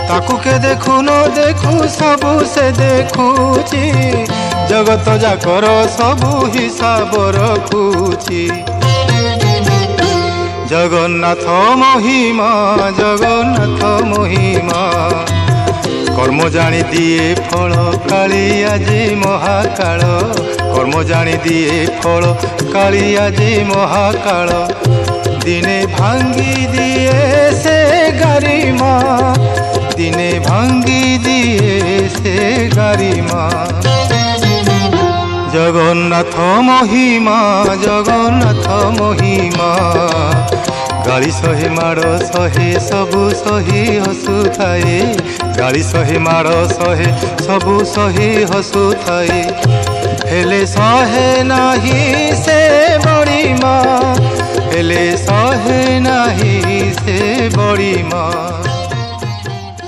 ताकू के देखू न देखू सबू से देखुची जगत जाकर सबू हिसाब रखुची। जगन्नाथ महिमा जगन्नाथ महिमा कर्म जानी दिए फल काली आजी महाकाल कर्म जानी दिए फल काली आजी महाकाल दिने भांगी दिए से गरिमा दिने भांगी दिए से गरिमा। जगन्नाथ महिमा जगन्नाथ महिमा गाड़ी सहे माड़ सहे सबू सही हसुथाए गाड़ी सहे माड़ सहे सबू सही हसुथाए हेले सहे नाही से बड़ी माँ हेले सहे नाही से बड़ी माँ।